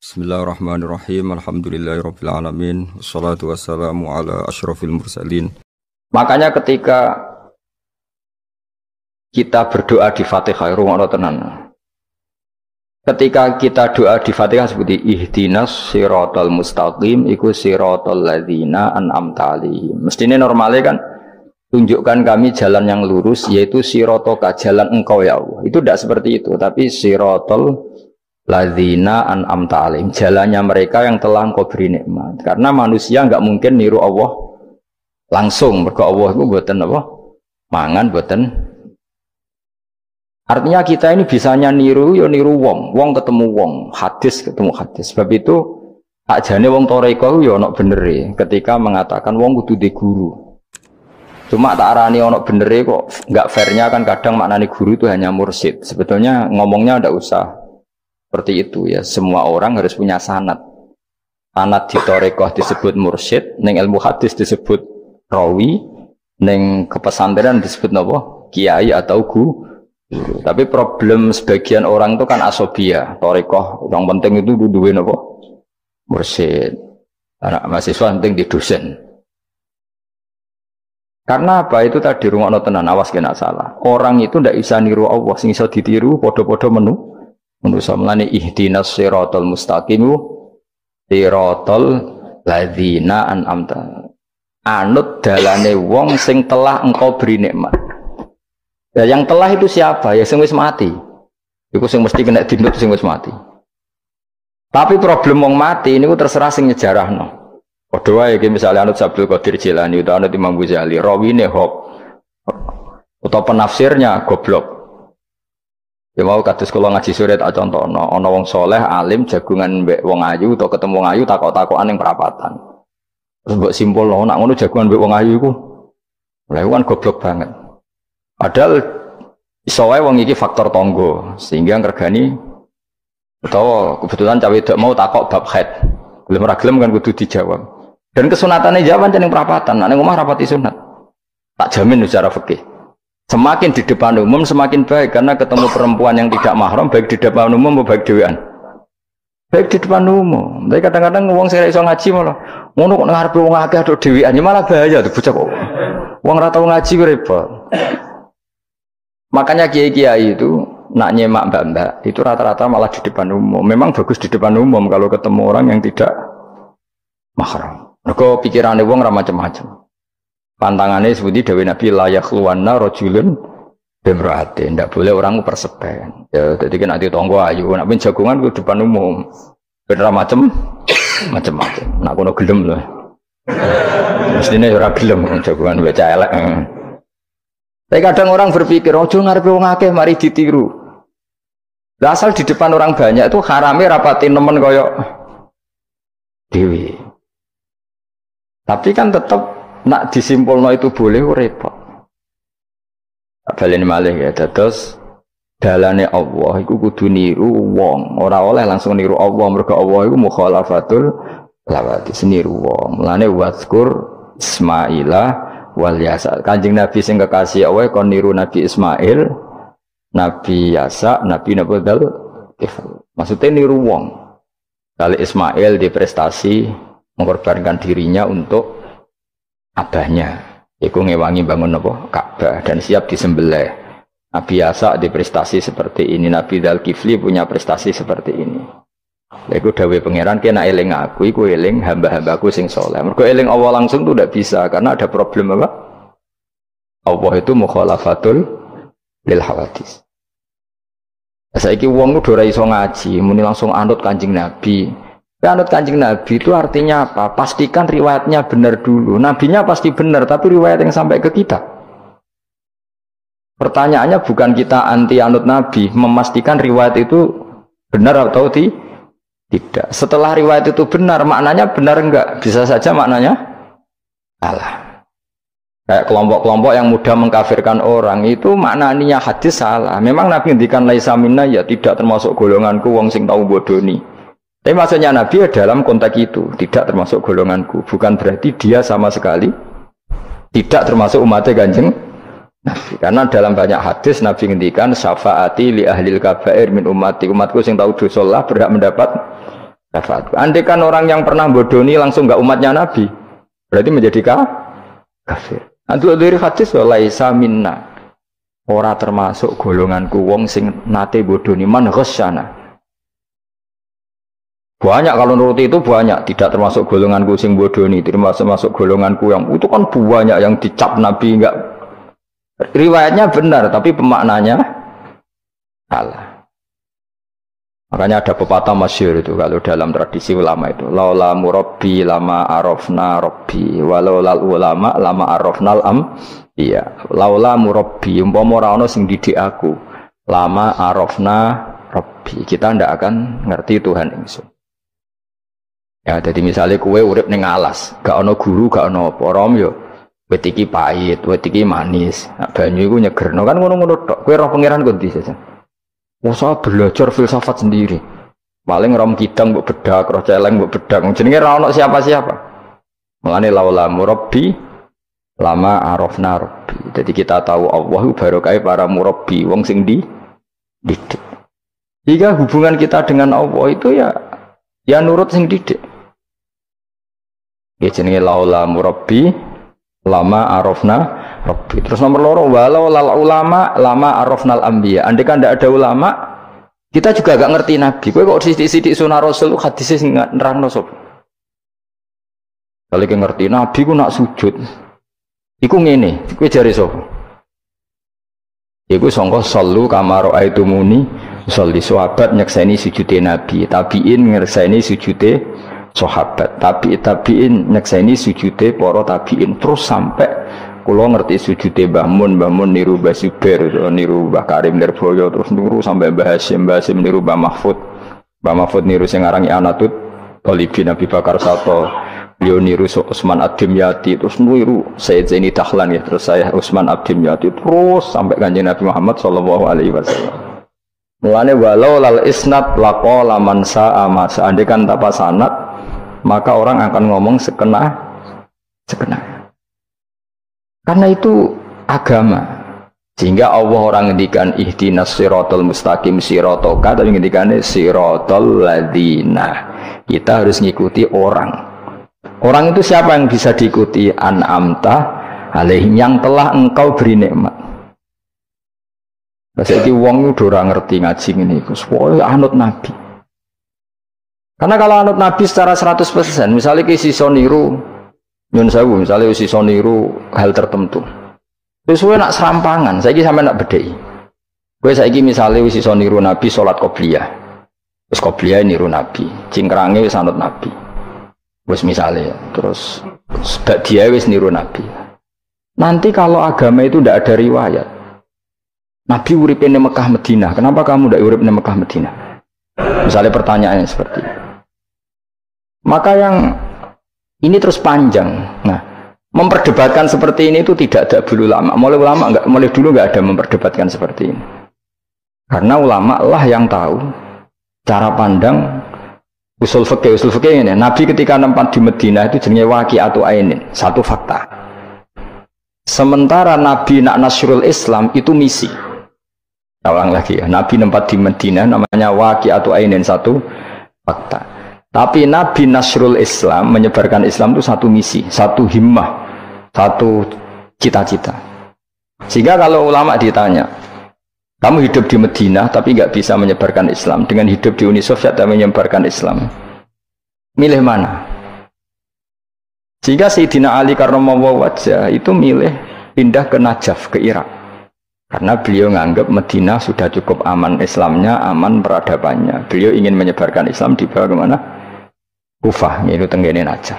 Bismillahirrahmanirrahim. Alhamdulillahirabbil alamin. Wassalatu wassalamu ala asyrafil mursalin. Makanya ketika kita berdoa di Fatihah, rungokno tenan. Ketika kita doa di Fatihah seperti ihdinas siratal mustaqim iku siratal ladzina an'amta 'alaihim. Mestine normale kan tunjukkan kami jalan yang lurus yaitu siratoka, jalan engkau ya Allah. Itu tidak seperti itu, tapi siratal ladzina an'amta 'alaihim, jalannya mereka yang telah engkau beri nikmat. Karena manusia enggak mungkin niru Allah langsung, mergo Allah itu mboten apa? Mangan mboten. Artinya kita ini bisanya niru ya niru wong ketemu wong, hadis ketemu hadis. Sebab itu ajane wong toreko ya ana benere ketika mengatakan wong kudu di guru. Cuma tak arani ana benere kok enggak fairnya kan kadang maknane guru itu hanya mursyid. Sebetulnya ngomongnya ndak usah seperti itu ya. Semua orang harus punya sanad. Sanad di toreko disebut mursyid, ning ilmu hadis disebut rawi, ning kepesantrenan disebut napa? Kiai atau guru. Tapi problem sebagian orang itu kan asobia, torikoh, yang penting itu duwe napa? Mursyid. Anak mahasiswa penting di dosen. Karena apa? Itu tadi rungokno tenan, awas kena salah. Orang itu ndak bisa niru Allah, sing iso ditiru padha-padha manusa melane ihdinas siratal mustaqim siratal ladzina an'amta. Anut dalane wong sing telah engkau beri nikmat. Ya, yang telah itu siapa? Ya sing wis mati. Iku sing mesti kena dinut sing wis mati. Tapi problem wong mati niku terserah sing nyejarahno. Padha wae iki misale anut Abdul Qadir Jilani utawa anut Imam Ghazali, rawine hok utawa penafsirnya goblok. Ya mau kados kula ngaji sore tak contohno, ana wong soleh alim jagungan mbek wong ayu utawa ketemu wong ayu takok-takokan ning perapatan. Terus mbok simpulno nak ngono jagungan mbek wong ayu iku. Lha kan goblok banget. Padahal iso wae wong iki faktor tangga sehingga ngregani utawa kebetulan cawe wedok mau takok bab haid. Gelem ora gelem kan kudu dijawab. Dan kesunatane jawab pancen ning perapatan, nek ning omah rapati sunat. Tak jamin secara fikih. Semakin di depan umum semakin baik karena ketemu perempuan yang tidak mahram baik di depan umum maupun baik dhewean. Baik di depan umum. Tapi kadang-kadang wong sing iso ngaji malah ngono kok ngarepe wong akeh tok dhewean ya malah bahaya tuh bocah kok. Wong ora tau ngaji repot. Makanya kiai-kiai itu nak nyemak mbak-mbak itu rata-rata malah di depan umum. Memang bagus di depan umum kalau ketemu orang yang tidak mahram. Mergo pikirane wong ora macam-macam. Pantangannya seperti dewe Nabi la yakhluwanna rajulun bimra'atin. Ndak boleh orang persepen. Ya dadi kan ati tangga ayu, nak ben jagongan ku depan umum. Ben ora macam-macam. Nak kono gelem lho. Mestine ora gelem jagongan wae elek. Tapi kadang orang berpikir, ojo ngarepe wong akeh mari ditiru. Lah asal di depan orang banyak itu harame rapati nemen koyok dewi. Tapi kan tetap nak disimpulno itu boleh repot. Baleni malih ya dados dalane Allah iku kudu niru wong, ora oleh langsung niru Allah mergo Allah iku mukhalafatul lawati niru wong. Mulane wazkur Ismaila wal Yasa. Kanjeng Nabi sing kekasih Allah kon niru Nabi Ismail, Nabi Yasa, Nabi Nabudal. Maksudnya niru wong. Kali Ismail di prestasi mengorbankan dirinya untuk abahnya. Iku ngewangi bangun apa? Ka'bah dan siap disembelih. Nabi Yasa di prestasi seperti ini, Nabi Dzulkifli punya prestasi seperti ini. Iku dawuh pangeran kena eling aku, iku eling hamba-hambaku sing saleh. Mergo eling Allah langsung tuh tidak bisa karena ada problem apa? Allah itu mukhalafatul lil hawadis. Saiki wong ku ora iso ngaji, muni langsung anut Kanjeng Nabi. Anut Kanjeng Nabi itu artinya apa? Pastikan riwayatnya benar dulu. Nabinya pasti benar, tapi riwayat yang sampai ke kita. Pertanyaannya bukan kita anti anut Nabi, memastikan riwayat itu benar atau tidak. Setelah riwayat itu benar, maknanya benar enggak? Bisa saja maknanya salah. Kayak kelompok-kelompok yang mudah mengkafirkan orang itu maknanya hadis salah. Memang Nabi ngendikan laisa minna ya tidak termasuk golonganku wong sing tau bodoni. Tapi maksudnya Nabi dalam konteks itu tidak termasuk golonganku. Bukan berarti dia sama sekali tidak termasuk umatnya Kanjeng Nabi. Karena dalam banyak hadis Nabi ngendikan syafaati li ahlil kabair min ummati. Umatku sing tahu dosa lah berhak mendapat syafaat. Andai kan orang yang pernah bodoni langsung enggak umatnya Nabi, berarti menjadi kafir. Antu dari hadis laisa minna. Ora termasuk golonganku wong sing nate bodoni man ghasyana. Banyak kalau nuruti itu banyak, tidak termasuk golonganku sing bodoni, termasuk golonganku yang itu kan banyak yang dicap Nabi enggak. Riwayatnya benar tapi pemaknanya salah. Makanya ada pepatah masyhur itu kalau dalam tradisi ulama itu, laula murabbi lama arafna rabbi walau lal ulama lama arafnal am. Iya, laula murabbi umpama ora ana sing didik aku, lama arafna rabbi. Kita ndak akan ngerti Tuhan ingsun. Ya, jadi misalnya kue urip ning alas, gak ana guru, gak ana apa, rom yo wit iki pahit, wit iki manis. Nah, banyu iku nyegerno kan ngono-ngono tok. Kowe roh pangeran kok ndi saja. Usah belajar filsafat sendiri. Paling rom kidang mbok bedak, roh celeng mbok bedak. Jenenge ra ono siapa-siapa. Mulane laula murabbi lama arafna rabbi. Jadi kita tahu Allah barokah para murabbi, wong sing didik. Jika hubungan kita dengan Allah itu ya nurut sing didik. Ya jenenge laula murabbi lama arafna rabbi. Terus nomor loro walau lal ulama lama arafnal anbiya. Andai kan tidak ada ulama, kita juga gak ngerti Nabi. Kowe kok sithik-sithik sunah Rasul hadis sing nerangno sapa? Kalau kowe ngerti Nabi ku nak sujud. Iku ngene, kowe jare sapa? Iku sangka sallu kama raaitumuni usolli. Sahabat nyekseni sujude Nabi, tabiin nyekseni sujude sahabat, tabiin nyekseni sujude para tabiin, terus sampai kula ngerti sujude Mbah Mun niru Mbah Zubair, niru Mbah Karim Nirboyo, terus niru sampai Mbah Hasyim niru Mbah Mahfud niru sing aran Anatut Talibin Nabi Bakar Sato, beliau niru Utsman Ad-Dimyati, terus niru Sayyid Zaini Dahlan ya, terus saya Utsman Ad-Dimyati, terus sampai Kanjeng Nabi Muhammad sallallahu alaihi wasallam. Mulane walau lal isnad laqala man sa'a ma seandainya tanpa sanad maka orang akan ngomong sekena. Karena itu agama. Sehingga Allah orang ngendikan ihdinas siratal mustaqim siratoka, tapi ngendikane siratal ladzina. Kita harus ngikuti orang. Orang itu siapa yang bisa diikuti? An'amta alaihim, yang telah engkau beri nikmat. Saiki wong udah ora ngerti ngaji ngene iku, supaya anut Nabi. Karena kalau anut Nabi secara 100%, misalnya ke iso niru nyun sewu, misalnya iso niru hal tertentu. Terus kowe nak serampangan, saiki sampe nak bedheki. Kowe saiki misalnya wis iso niru Nabi salat qobliyah. Wis qobliyah niru Nabi, cingkrange wis anut Nabi. Wis misalnya, terus dia wis niru Nabi. Nanti kalau agama itu tidak ada riwayat. Nabi urip di Mekah Madinah, kenapa kamu tidak urip di Mekah Madinah? Misalnya pertanyaannya seperti itu. Maka yang ini terus panjang. Nah, memperdebatkan seperti ini itu tidak ada dulu ulama. Mulai dulu nggak ada memperdebatkan seperti ini. Karena ulama lah yang tahu cara pandang usul fikih ini. Nabi ketika nempat di Madinah itu jenenge waqi'atu ainin, satu fakta. Sementara Nabi nak nasrul Islam itu misi. Ulang lagi ya, Nabi nempat di Madinah namanya waqi'atu ainin, satu fakta. Tapi Nabi nasrul Islam, menyebarkan Islam itu satu misi, satu himmah, satu cita-cita. Sehingga kalau ulama ditanya, kamu hidup di Madinah tapi nggak bisa menyebarkan Islam, dengan hidup di Uni Soviet dan menyebarkan Islam, milih mana? Sehingga Sayyidina Ali karramallahu wajhah itu milih pindah ke Najaf, ke Irak. Karena beliau menganggap Madinah sudah cukup aman Islamnya, aman peradabannya. Beliau ingin menyebarkan Islam di bawah kemana? Kufah, yaitu tenggene Najaf.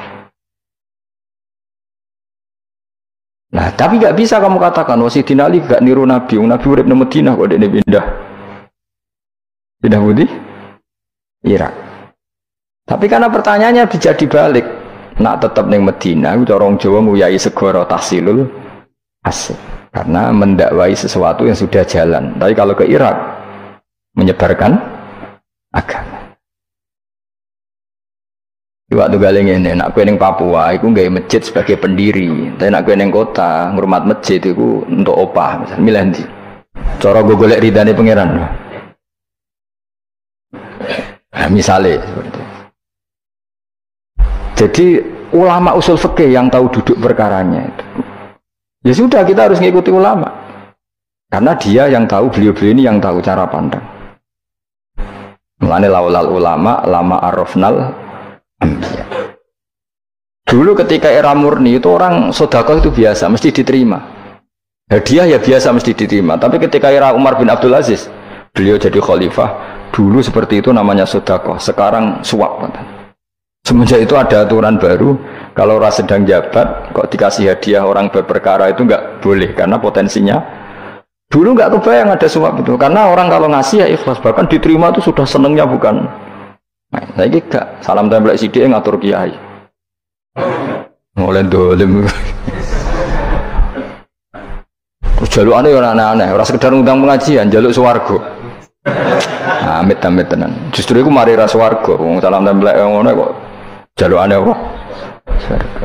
Nah, tapi nggak bisa kamu katakan, Sayyidina Ali gak niru Nabi. Nabi urip di Madinah kok dia pindah. Pindah budi? Irak. Tapi karena pertanyaannya bisa dibalik. Nak tetap neng Madinah, orang Jawa nguyai segoro tahsilul asik. Karena mendakwai sesuatu yang sudah jalan. Tapi kalau ke Irak, menyebarkan agama. Waktu galeng ini, nak kue neng Papua, aku nggak masjid sebagai pendiri. Tapi nak kue neng kota, ngurmat masjid itu untuk opah, misalnya milih nanti. Cara gue golek ridane pangeran. Nah, misalnya seperti itu. Jadi ulama usul fikih yang tahu duduk perkaranya itu. Ya sudah, kita harus mengikuti ulama. Karena dia yang tahu, beliau-beliau ini yang tahu cara pandang. Mulane laulal ulama lama arafnal anbiya. Dulu ketika era murni itu orang sedekah itu biasa, mesti diterima. Hadiah ya biasa mesti diterima. Tapi ketika era Umar bin Abdul Aziz, beliau jadi khalifah, dulu seperti itu namanya sedekah, sekarang suap. Semenjak itu ada aturan baru, kalau orang sedang jabat kok dikasih hadiah orang berperkara itu enggak boleh karena potensinya. Dulu enggak kebayang ada suap itu, karena orang kalau ngasih ya ikhlas, bahkan diterima itu sudah senengnya bukan. Nah ini enggak, salam templek sidik ngatur kiai. Mulai dolim. Terus jalukane ora aneh-aneh, ora sekedar ngundang pengajian, jaluk swarga. Amit-amit tenan. Justru iku mari ra swarga, wong salam templek ngono kok jalukane apa? Swarga.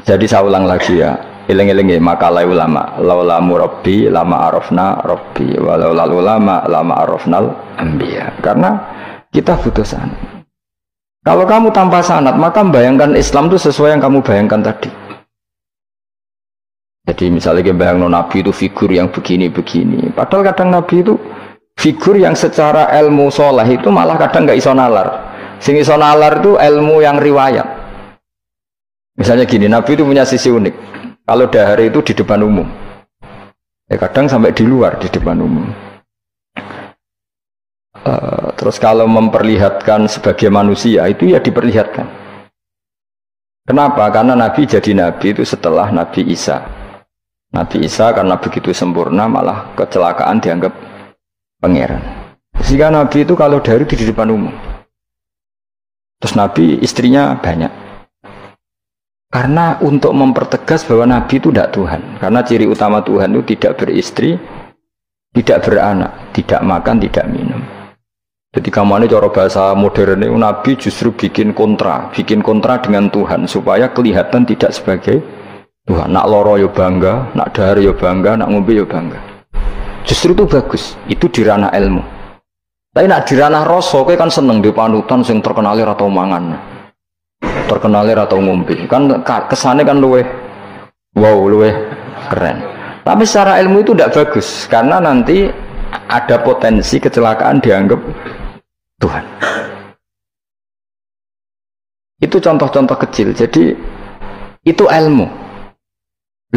Jadi saya ulang lagi ya. Eling-eling makalah ulama, laula murabbi lama arafna rabbi walau ulama lama arafnal anbiya. Karena kita butuh sanad. Kalau kamu tanpa sanad, maka bayangkan Islam itu sesuai yang kamu bayangkan tadi. Jadi misalnya kita bayangkan Nabi itu figur yang begini-begini. Padahal kadang Nabi itu figur yang secara ilmu soleh itu malah kadang nggak iso nalar. Sing iso nalar itu ilmu yang riwayat. Misalnya gini, Nabi itu punya sisi unik. Kalau dahar itu di depan umum, kadang sampai di luar di depan umum. Terus kalau memperlihatkan sebagai manusia itu ya diperlihatkan. Kenapa? Karena Nabi jadi Nabi itu setelah Nabi Isa. Nabi Isa karena begitu sempurna malah kecelakaan dianggap pangeran. Sehingga Nabi itu kalau dahar di depan umum. Terus Nabi istrinya banyak. Karena untuk mempertegas bahwa Nabi itu tidak Tuhan. Karena ciri utama Tuhan itu tidak beristri, tidak beranak, tidak makan, tidak minum. Jadi kamu ini cara bahasa modern itu Nabi justru bikin kontra dengan Tuhan supaya kelihatan tidak sebagai Tuhan. Nak loro yo bangga, nak dahar yo bangga, nak ngombe yo bangga. Justru itu bagus. Itu di ranah ilmu. Tapi nak di ranah rasa, kowe kan seneng di panutan sing terkenal atau mangan. Terkenalir atau ngombe kan kesannya kan luweh keren. Tapi secara ilmu itu tidak bagus karena nanti ada potensi kecelakaan dianggap Tuhan. Itu contoh-contoh kecil. Jadi itu ilmu.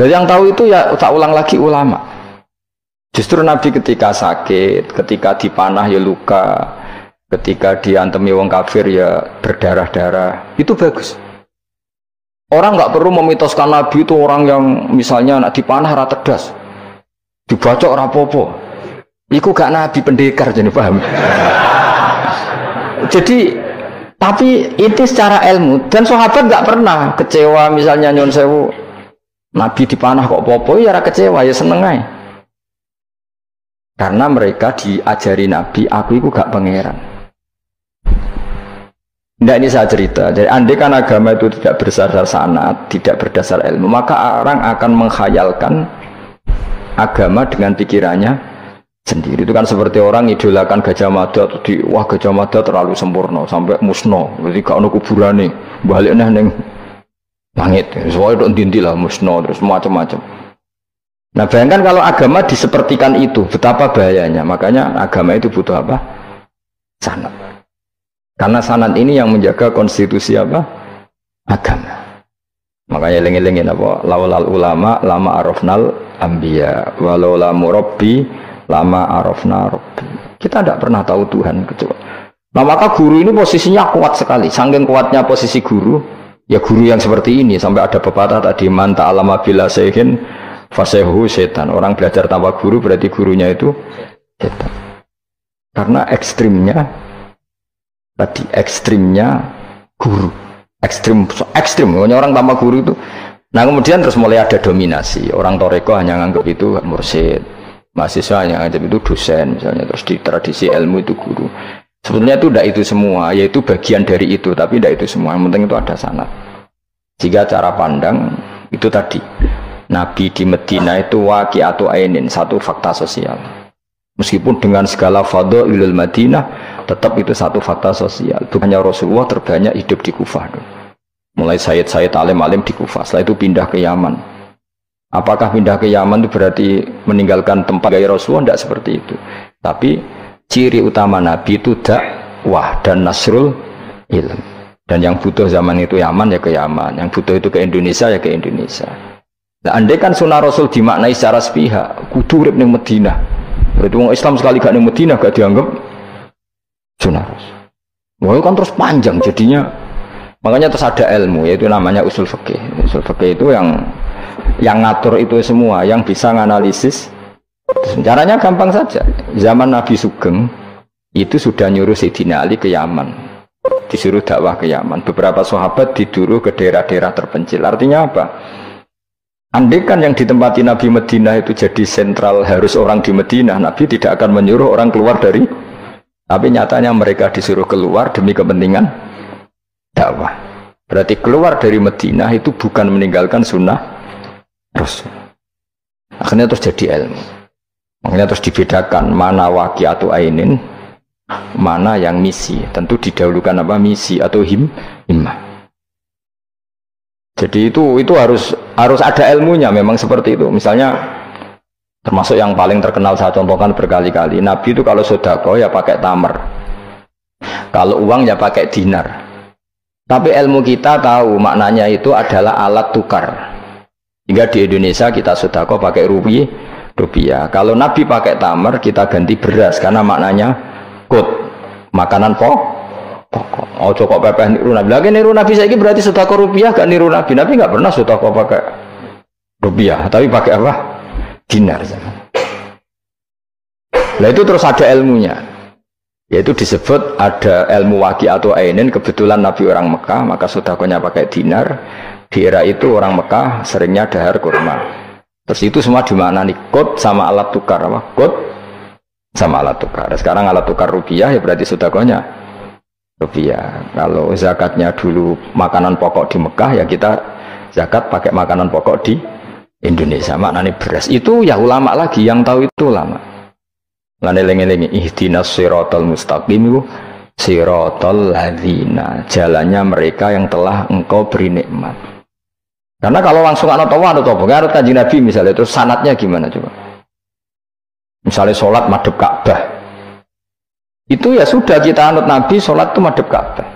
Loh yang tahu itu ya tak ulang lagi ulama. Justru Nabi ketika sakit, ketika dipanah ya luka, ketika diantemi wong kafir ya berdarah-darah, itu bagus. Orang nggak perlu memitoskan Nabi itu orang yang misalnya nak dipanah rata tedas, dibacok rapopo. Iku gak Nabi pendekar jadi paham. Jadi tapi itu secara ilmu dan sahabat nggak pernah kecewa misalnya nyon sewu Nabi dipanah kok popo ya kecewa ya seneng aja. Karena mereka diajari Nabi aku itu gak pangeran. Tidak, ini saya cerita. Jadi andai kan agama itu tidak berdasar sanad, tidak berdasar ilmu, maka orang akan menghayalkan agama dengan pikirannya sendiri. Itu kan seperti orang idolakan Gajah Mada atau wah Gajah Mada terlalu sempurna sampai musno. Jadi gak ada kuburane, baliknya neng langit. Soalnya itu dintilah musno terus macam-macam. Nah bayangkan kalau agama disepertikan itu, betapa bahayanya. Makanya agama itu butuh apa? Sanad. Karena sanad ini yang menjaga konstitusi apa? Agama. Makanya eling-elingin apa? Laulal ulama lama arafnal anbiya walau la murabbi lama arafna rabbi. Kita tidak pernah tahu Tuhan kecuali. Nah maka guru ini posisinya kuat sekali. Saking kuatnya posisi guru, ya guru yang seperti ini sampai ada pepatah tadi man ta'allama bila sayhin fasehu setan. Orang belajar tanpa guru berarti gurunya itu setan. Karena ekstrimnya guru, ekstrim, orang tanpa guru itu. Nah kemudian terus mulai ada dominasi. Orang toreko hanya nganggap itu mursyid, mahasiswa hanya nganggap itu dosen misalnya. Terus di tradisi ilmu itu guru. Sebetulnya itu tidak itu semua, yaitu bagian dari itu, tapi tidak itu semua. Yang penting itu ada sanad. Jika cara pandang itu tadi, Nabi di Medina itu waqi'atu ainin, satu fakta sosial. Meskipun dengan segala fadhailul Madinah, Tetap itu satu fakta sosial. Bukannya Rasulullah terbanyak hidup di Kufah. Mulai Sayyid alim-alim di Kufah. Setelah itu pindah ke Yaman. Apakah pindah ke Yaman itu berarti meninggalkan tempat gaya Rasulullah? Tidak seperti itu. Tapi ciri utama Nabi itu dakwah dan nasrul ilm. Dan yang butuh zaman itu Yaman ya ke Yaman. Yang butuh itu ke Indonesia ya ke Indonesia. Nah, andai kan sunnah Rasul dimaknai secara sepihak, kudu urip ning Madinah. Berarti orang Islam sekali gak ning Madinah gak dianggap sunnah Rasul. Wah, kan terus panjang jadinya. Makanya terus ada ilmu, yaitu namanya usul fikih. Usul fikih itu yang ngatur itu semua, yang bisa menganalisis. Caranya gampang saja. Zaman Nabi Sugeng itu sudah nyuruh Sayyidina Ali ke Yaman, disuruh dakwah ke Yaman. Beberapa sahabat disuruh ke daerah-daerah terpencil. Artinya apa? Andai kan yang ditempati Nabi Madinah itu jadi sentral, harus orang di Madinah, Nabi tidak akan menyuruh orang keluar dari. Tapi nyatanya mereka disuruh keluar demi kepentingan dakwah. Berarti keluar dari Madinah itu bukan meninggalkan sunnah Rasul. Akhirnya terus jadi ilmu. Makanya terus dibedakan mana waqi'atu ainin, mana yang misi. Tentu didahulukan apa? Misi atau himmah. Jadi itu harus ada ilmunya, memang seperti itu. Misalnya termasuk yang paling terkenal saya contohkan berkali-kali, Nabi itu kalau sedekah ya pakai tamar, kalau uang ya pakai dinar. Tapi ilmu kita tahu maknanya itu adalah alat tukar. Hingga di Indonesia kita sedekah pakai rupiah. Kalau Nabi pakai tamar, kita ganti beras karena maknanya kut, makanan pokok. Oh kok pepeh niru Nabi. Lagi niru Nabi saiki berarti sedekah rupiah gak niru Nabi. Nabi gak pernah sedekah pakai rupiah, tapi pakai apa? Dinar. Nah itu terus ada ilmunya. Yaitu disebut ada ilmu waqi'atu ainin. Kebetulan Nabi orang Mekah, maka sedekahnya pakai dinar. Di era itu orang Mekah seringnya dahar kurma. Terus itu semua dimaknani kut sama alat tukar apa? Kut sama alat tukar. Sekarang alat tukar rupiah ya berarti sedekahnya rupiah. Kalau zakatnya dulu makanan pokok di Mekah, ya kita zakat pakai makanan pokok di Indonesia, maknanya beras. Itu ya ulama lagi yang tahu, itu ulama. Lengi-lengi ihdinas siratal mustaqim, siratal ladzina, jalannya mereka yang telah engkau beri nikmat. Karena kalau langsung ana tawa atau apa? Menurut Kanjeng Nabi misalnya, terus sanatnya gimana coba? Misalnya sholat madhep Ka'bah. Itu ya sudah kita anut Nabi, sholat itu madhep Ka'bah.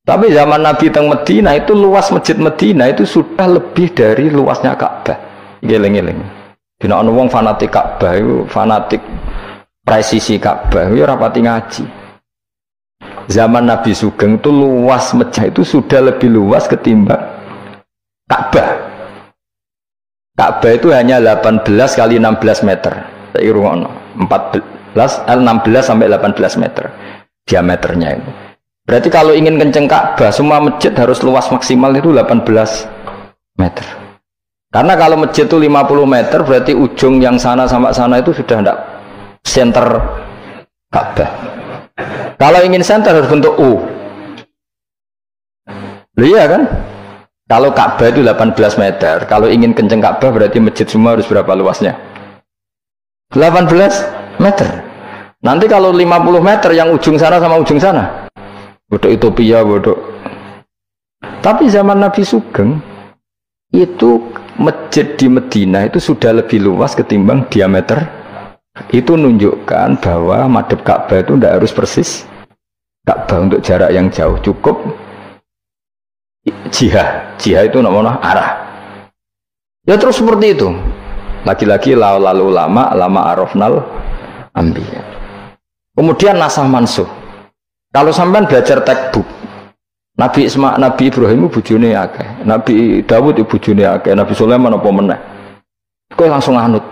Tapi zaman Nabi teng Medina itu luas masjid Medina itu sudah lebih dari luasnya Ka'bah. Geleng-geleng. Dina ana wong fanatik Ka'bah itu, fanatik presisi Ka'bah itu rapati ngaji. Zaman Nabi Sugeng itu luas masjid itu sudah lebih luas ketimbang Ka'bah. Ka'bah itu hanya 18 kali 16 meter. Saya rungokno 16 sampai 18 meter diameternya itu. Berarti kalau ingin kenceng Ka'bah, semua masjid harus luas maksimal itu 18 meter. Karena kalau masjid itu 50 meter, berarti ujung yang sana sampai sana itu sudah tidak center Ka'bah. Kalau ingin center harus bentuk U. Iya kan? Kalau Ka'bah itu 18 meter, kalau ingin kenceng Ka'bah berarti masjid semua harus berapa luasnya? 18 meter. Nanti kalau 50 meter yang ujung sana sama ujung sana, bodoh Utopia, bodoh. Tapi zaman Nabi Sugeng itu masjid di Medina itu sudah lebih luas ketimbang diameter. Itu menunjukkan bahwa madhep Ka'bah itu tidak harus persis Ka'bah untuk jarak yang jauh, cukup jihah itu namanya arah. Ya terus seperti itu. Lagi-lagi lalu lama arafnal ambiya. Kemudian nasah mansuh. Kalau sampean belajar textbook, Nabi Ibrahim bujune akeh, Nabi Dawud bujune akeh, Nabi Sulaiman apa meneh. Kowe langsung anut.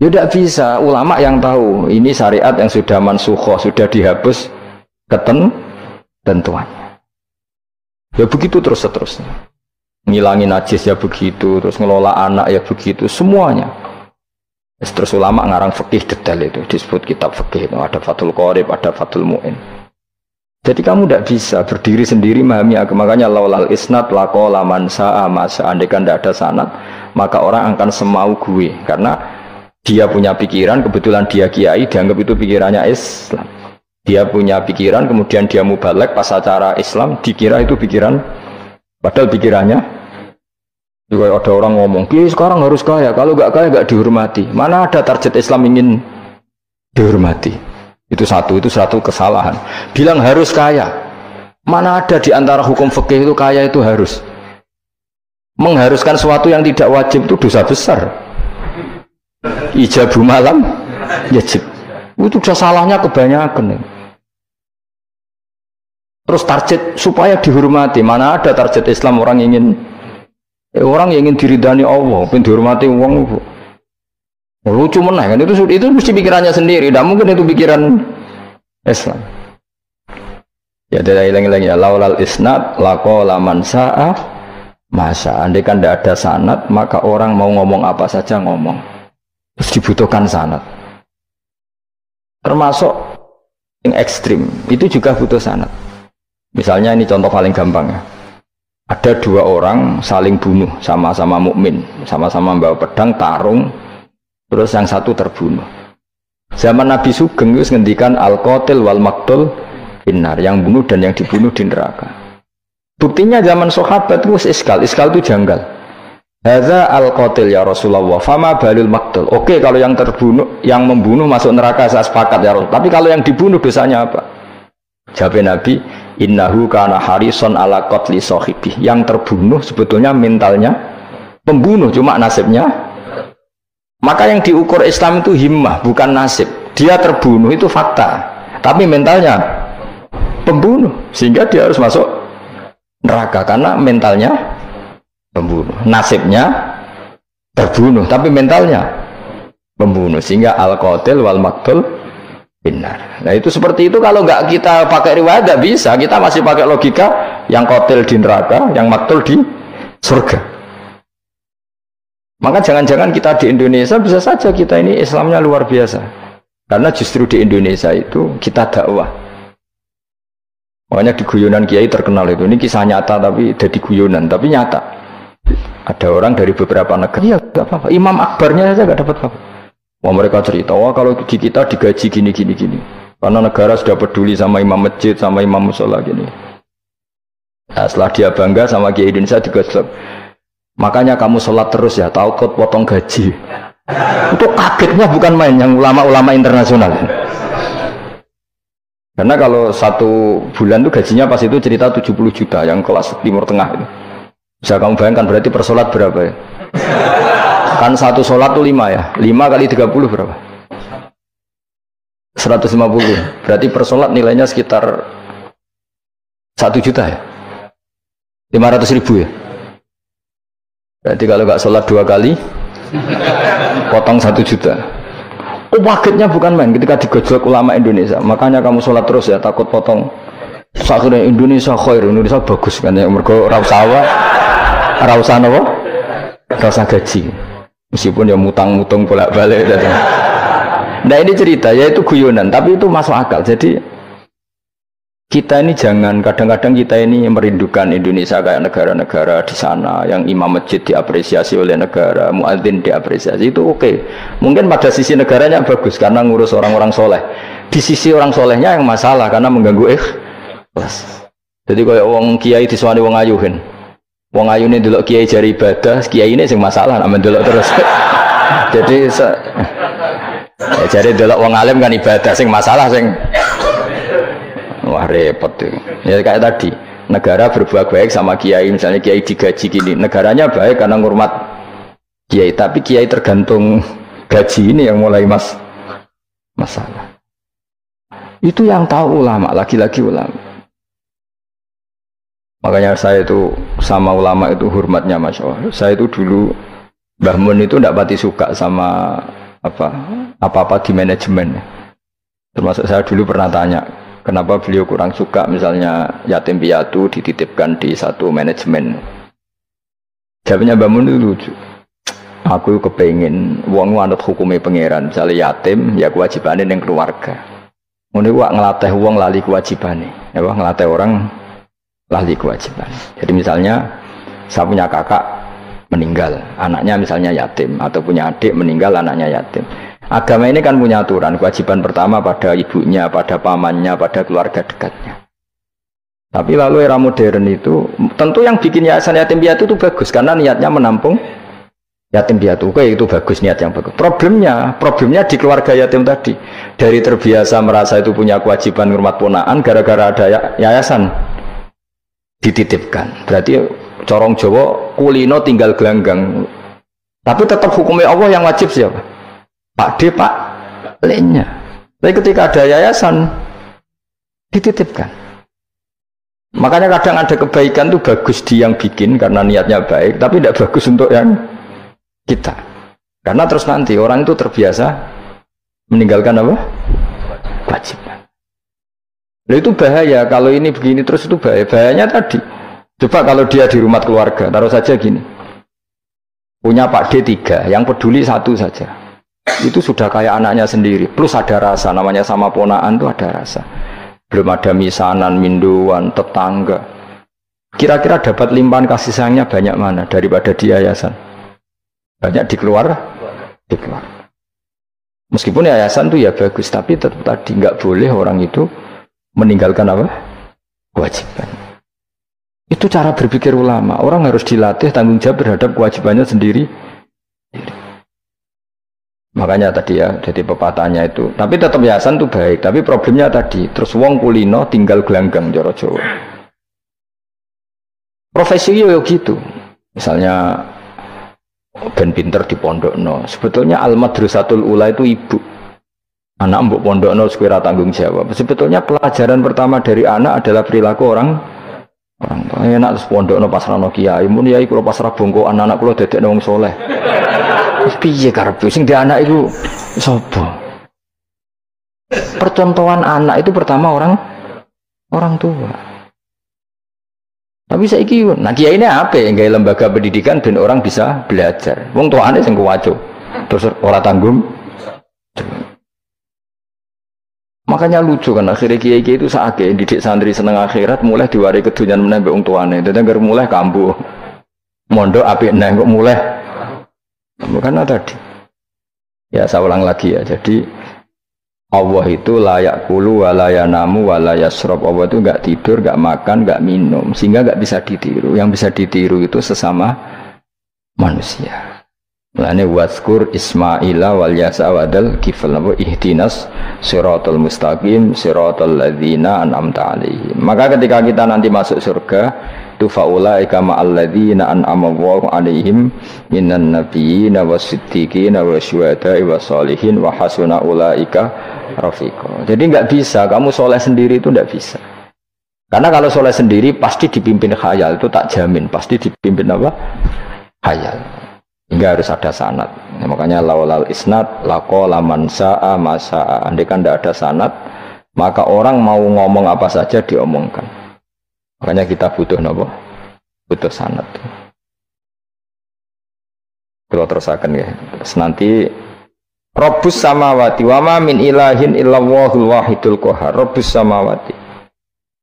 Ya tidak bisa. Ulama yang tahu ini syariat yang sudah mansukhoh, sudah dihapus ketentuannya. Ya begitu terus-terusnya. Ngilangin najis ya begitu, terus ngelola anak ya begitu, semuanya. Terus ulama ngarang fikih detail itu, disebut kitab fikih itu, ada Fathul Qorib, ada Fathul Mu'in. Jadi kamu tidak bisa berdiri sendiri memahami agama. Makanya laulal isnad laqala man sa'a ma seandainya tidak ada sanad, maka orang akan semau gue, karena dia punya pikiran, kebetulan dia kiai, dianggap itu pikirannya Islam. Dia punya pikiran, kemudian dia mubalek pas acara Islam, dikira itu pikiran, padahal pikirannya juga ada orang ngomong, "Kiai sekarang harus kaya, kalau nggak kaya nggak dihormati." Mana ada target Islam ingin dihormati? Itu satu kesalahan. Bilang harus kaya. Mana ada di antara hukum fikih itu kaya itu harus. Mengharuskan sesuatu yang tidak wajib itu dosa besar. Ijabu malam wajib. Itu sudah salahnya kebanyakan. Terus target supaya dihormati. Mana ada target Islam orang yang ingin diridani Allah, ingin dihormati uang. Lucu meneh kan itu mesti pikirannya sendiri. Tidak mungkin itu pikiran Islam. Ya tidak hilang ya. Laulal isnad laqala man sa'a masa. Andai kan tidak ada sanad, maka orang mau ngomong apa saja ngomong. Terus dibutuhkan sanad. Termasuk yang ekstrim itu juga butuh sanad. Misalnya ini contoh paling gampang ya. Ada dua orang saling bunuh, sama-sama mukmin, sama-sama bawa pedang, tarung, terus yang satu terbunuh. Zaman Nabi Sugeng itu ngendikan al-qatil wal maqtul finnar, yang bunuh dan yang dibunuh di neraka. Buktinya zaman sahabat itu iskal itu janggal. Hadza al-qatil ya Rasulullah, fama balul maqtul. Oke, kalau yang terbunuh, yang membunuh masuk neraka saya sepakat ya Rasul. Tapi kalau yang dibunuh dosanya apa? Jawab Nabi, innahu kana harison ala qatli sahibi. Yang terbunuh sebetulnya mentalnya pembunuh, cuma nasibnya. Maka yang diukur Islam itu himmah, bukan nasib. Dia terbunuh itu fakta, tapi mentalnya pembunuh, sehingga dia harus masuk neraka karena mentalnya pembunuh. Nasibnya terbunuh, tapi mentalnya pembunuh, sehingga al-qatil wal maqtul benar. Nah itu seperti itu, kalau nggak kita pakai riwayat nggak bisa, kita masih pakai logika yang qatil di neraka, yang maktul di surga. Maka jangan-jangan kita di Indonesia bisa saja kita ini Islamnya luar biasa, karena justru di Indonesia itu kita dakwah. Makanya di guyonan kiai terkenal itu, ini kisah nyata tapi jadi guyonan, tapi nyata. Ada orang dari beberapa negara, ya nggak apa-apa, Imam Akbarnya saja nggak dapat apa-apa. Wah, mereka cerita, wah kalau di kita digaji gini. Karena negara sudah peduli sama imam masjid, sama imam musola gini. Nah, setelah dia bangga sama Kiai Indonesia digojlok. Makanya kamu sholat terus ya, takut potong gaji. Itu kagetnya bukan main, yang ulama-ulama internasional. Karena kalau satu bulan itu gajinya pas itu cerita 70 juta, yang kelas Timur Tengah itu. Bisa kamu bayangkan berarti per sholat berapa ya? Kan satu sholat itu 5 ya, 5 kali 30 berapa? 150. Berarti per sholat nilainya sekitar 1 juta ya, 500.000 ya. Berarti kalau nggak sholat 2 kali potong 1 juta. Oh, kagetnya bukan main ketika digojlok ulama Indonesia. Makanya kamu sholat terus ya, takut potong. Sakurnya Indonesia khair, Indonesia bagus kan ya, mergo ora usah napa? Ora usah gaji. Meskipun ya mutang-mutang bolak-balik. Nah ini cerita, yaitu guyonan, tapi itu masuk akal. Jadi kita ini jangan, kadang-kadang kita ini merindukan Indonesia kayak negara-negara di sana yang imam masjid diapresiasi oleh negara, muadzin diapresiasi, itu oke. Mungkin pada sisi negaranya bagus karena ngurus orang-orang soleh. Di sisi orang solehnya yang masalah karena mengganggu ikhlas. Jadi kayak wong kiai disuwani wong ayuhin. Wong ayu ini delok kiai jari ibadah, kiai ini sing masalah, aman delok terus. Jadi ya jari delok wong alim kan ibadah, sing masalah sing wah repot tuh. Ya kayak tadi, negara berbuat baik sama kiai, misalnya kiai digaji gini, negaranya baik karena ngurmat kiai, tapi kiai tergantung gaji ini yang mulai masalah. Itu yang tahu ulama, lagi-lagi ulama. Makanya saya itu sama ulama itu hormatnya, Masya Allah. Saya itu dulu Mbah Mun itu tidak pati suka sama apa-apa di manajemen. Termasuk saya dulu pernah tanya, kenapa beliau kurang suka misalnya yatim piatu dititipkan di satu manajemen. Jawabnya Mbah Mun itu lucu. Aku kepengen wong anut hukumnya pangeran, misalnya yatim ya kewajibannya yang keluarga. Ngono wak ngelatih wong lali kewajibannya. Ya wak ngelatih orang lali kewajiban. Jadi misalnya saya punya kakak meninggal, anaknya misalnya yatim, atau punya adik meninggal, anaknya yatim. Agama ini kan punya aturan, kewajiban pertama pada ibunya, pada pamannya, pada keluarga dekatnya. Tapi lalu era modern itu, tentu yang bikin yayasan yatim piatu itu bagus, karena niatnya menampung yatim piatu. Oke, itu bagus, niat yang bagus. Problemnya di keluarga yatim tadi. Dari terbiasa merasa itu punya kewajiban ngurmat ponaan, gara-gara ada yayasan dititipkan. Berarti corong Jawa kulino tinggal gelanggang. Tapi tetap hukumnya Allah yang wajib siapa? Pak D, Pak L-nya. Tapi ketika ada yayasan dititipkan. Makanya kadang ada kebaikan itu bagus di yang bikin karena niatnya baik, tapi tidak bagus untuk yang kita. Karena terus nanti orang itu terbiasa meninggalkan apa? Kewajiban. Nah, itu bahaya kalau ini begini terus, itu bahaya. Bahayanya tadi. Coba kalau dia di rumah keluarga, taruh saja gini. Punya Pak D 3, yang peduli 1 saja. Itu sudah kayak anaknya sendiri, plus ada rasa, namanya sama ponaan tuh ada rasa. Belum ada misanan, minduan, tetangga. Kira-kira dapat limpahan kasih sayangnya banyak mana daripada di yayasan? Banyak di keluar. Meskipun yayasan tuh ya bagus, tapi tetap tadi nggak boleh orang itu meninggalkan apa? Kewajiban. Itu cara berpikir ulama. Orang harus dilatih tanggung jawab terhadap kewajibannya sendiri. Makanya tadi ya, jadi pepatahnya itu. Tapi tetap yayasan itu baik. Tapi problemnya tadi, terus wong kulino tinggal gelanggang joro Jawa. Profesi yo gitu. Misalnya ben pinter di pondokno. Sebetulnya al-madrasatul ula itu ibu. Anak mbok pondokno sekira tanggung jawab. Sebetulnya pelajaran pertama dari anak adalah perilaku orang tua. Enak terus pondokno pasrahno kiai. Mun yai kula pasrah bongko anak kula dadekno wong saleh. Piye karepe sing di anak itu sapa? Percontohan anak itu pertama orang tua. Tapi saiki nah kiai ini apa ya? Gawe lembaga pendidikan ben orang bisa belajar. Wong tuane sing kuwaco. Terus ora tanggung. Makanya lucu kan akhirnya kiai itu sakake didik santri seneng akhirat mulai diwari kedunyan meneh mbek wong tuane. Dadi anggere mulai kambuh. Mondok apik neh kok mulai. Karena tadi ya saya ulang lagi ya, jadi Allah itu layak kulu walaya namu walaya srob. Allah itu nggak tidur, nggak makan, nggak minum, sehingga nggak bisa ditiru. Yang bisa ditiru itu sesama manusia. Mulane waskur Ismaila wal yasa wadal kifal nabu ihdinas siratal mustaqim siratal ladzina an'amta alaihim. Maka ketika kita nanti masuk surga tu faulaika ma'al ladzina an'ama Allahu 'alaihim minan nabiyyin was-siddiqin wasyuhada'i was-sholihin wa hasuna ulaika rafiqa. Jadi enggak bisa kamu soleh sendiri, itu enggak bisa. Karena kalau soleh sendiri pasti dipimpin khayal, itu tak jamin pasti dipimpin apa? Khayal. Hingga harus ada sanad. Ya, makanya laulal isnad laqala man sa'a ma sa'a. Andai kan enggak ada sanad, maka orang mau ngomong apa saja diomongkan. Makanya kita butuh nopo, butuh sanad. Kalau terusakan ya, terus nanti Rabbus samawati wa ma min ilahin illallahul wahidul qahar. Rabbus samawati.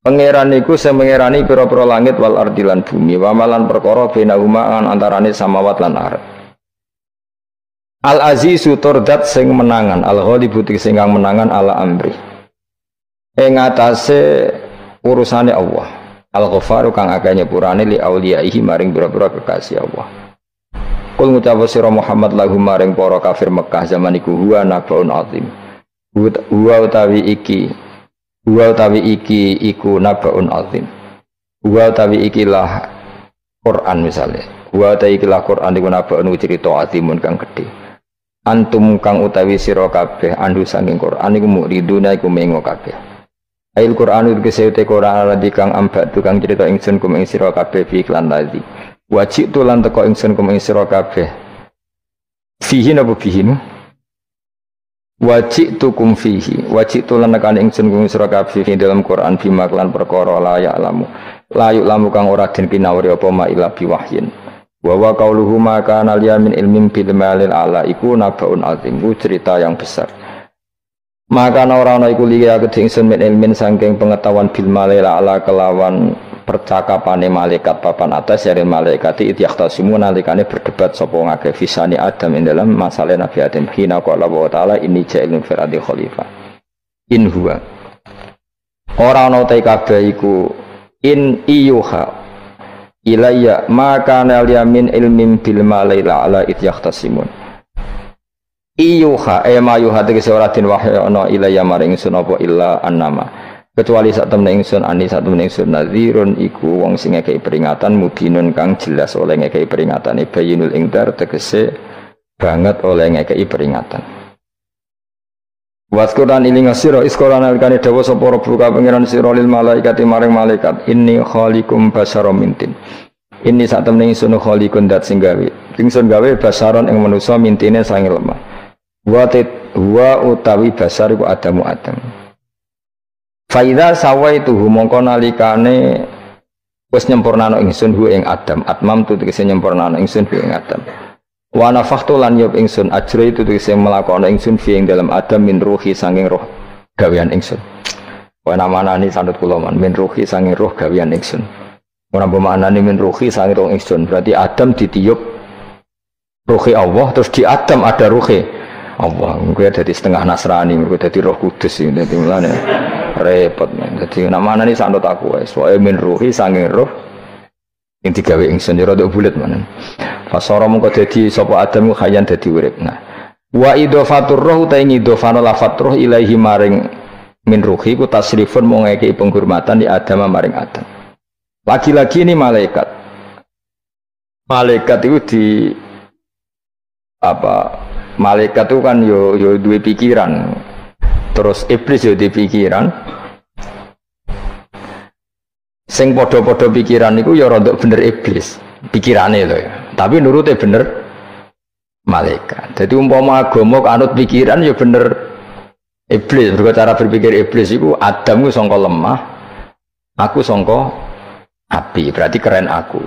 Pangeran iku sing mengerani pira-pira langit wal ardi lan bumi, wa malan perkara bainahuma antarane samawat lan ardh. Al azizu turdat sing menangan, al ghalibu sing kang menangan ala amri. Ing atase urusane Allah. Al-Ghafaru kang akeh nyepurane li auliyaihi maring pira-pira kekasih Allah. Kul ngucap sira Muhammad lahum maring para kafir Mekah zaman iku huwa nabaun azim. Huwa utawi iki iku nabaun azim. Huwa utawi iki lah Quran misalnya. Huwa utawi iki lah Quran iku nabaun cerita azimun kang gedhe. Antum kang utawi sira kabeh andu saking Quran iku muriduna iku mengo kabeh. Ail Quran itu kesehute Quran aladi kang ambak tukang cerita ingsun kum ing sira kabeh fi iklan ladi. Wajib tulan teko ingsun kum ing sira kabeh. Fihi napa fihi? Wajib tukum fihi. Wajib tulan tekan ingsun kum sira kabeh fi dalam Quran bima kelan perkara layak lamu. Layuk lamu kang ora den kinawri apa ma ila bi wahyin. Wa wa qauluhu ma kana liyamin ilmin bil malil ala iku nabaun azim. Cerita yang besar. Maka orang iku liya kedingsun min ilmin saking pengetahuan bil malil ala kelawan percakapane malaikat papan atas dari malaikat itu yakhtasimu nalikane berdebat sapa ngake fisani Adam ing dalam masalah Nabi Adam hina qala wa ta'ala inni ja'ilun fil ardi khalifah in huwa ora ana ta kabeh iku in iyuha ilayya maka nal yamin ilmin bil malaila ala it yakhtasimun iyuha ma yuha tegese ora den wahyu ana ilayya maring ingsun apa illa annama kecuali sak temne ingsun ani sak temne ingsun nadzirun iku wong sing ngekeki peringatan mubinun kang jelas oleh ngekeki peringatan bayinul ingdar tegese banget oleh ngekeki peringatan waskuran iling sira iskolan alikane dawa sapa rabbuka pangeran sira lil malaikati maring malaikat inni khaliqum basarum mintin inni sak temne ingsun khaliqun dat sing gawe ingsun gawe basaron ing manusa mintine sange lemah wa utawi basar iku adamu adam Faida sawaituhu mongko nalikane wis nyempurnano ingsun hu ing Adam atmam tu tegese nyempurnano ingsun hu ing Adam wa nafakhtu lan yub ingsun ajra itu tegese melakono ingsun fi ing dalam Adam min ruhi sanging roh gawean ingsun wa namanani sanut kula man min ruhi sanging roh gawean ingsun ora bermakna min ruhi sanging roh ingsun berarti Adam ditiup ruhi Allah terus di Adam ada ruhi Allah mungkin jadi setengah Nasrani mungkin jadi roh kudus ini jadi mulanya repot jadi namanya ini sanut aku soalnya min ruhi sanging roh yang digawe ingsun ya rada bulet mana fasara mengko dadi sapa Adam khayan dadi urip nah wa idhofatur roh ta ing idhofano lafat roh ilaihi maring min ruhi ku tasrifun mung ngekeki penghormatan di Adam maring Adam lagi-lagi ini malaikat itu di apa malaikat itu kan yo duwe pikiran terus iblis yo duwe pikiran sing padha-padha pikiran iku ya rada bener iblis pikirane lho ya tapi nurute bener malaikat jadi umpama agama kanut pikiran ya bener iblis berarti cara berpikir iblis iku Adam ku sangka lemah aku sangka api berarti keren aku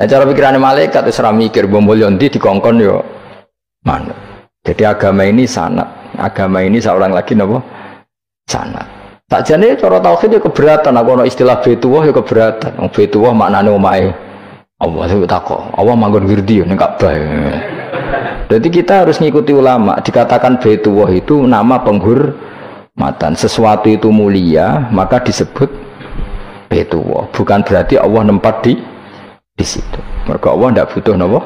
nah cara pikirane malaikat wis ora mikir bombol ndi dikongkon yo mana? Jadi agama ini sanat, agama ini seorang lagi napa? Sanat. Tak jane cara tauhid ya keberatan, aku ana istilah Baitullah ya keberatan. Wong Baitullah maknane omahe Allah itu takok. Allah manggon wirdi ning Ka'bah. Jadi kita harus ngikuti ulama. Dikatakan Baitullah itu nama penghormatan. Sesuatu itu mulia, maka disebut Baitullah. Bukan berarti Allah nempat di situ. Mergo Allah ndak butuh napa?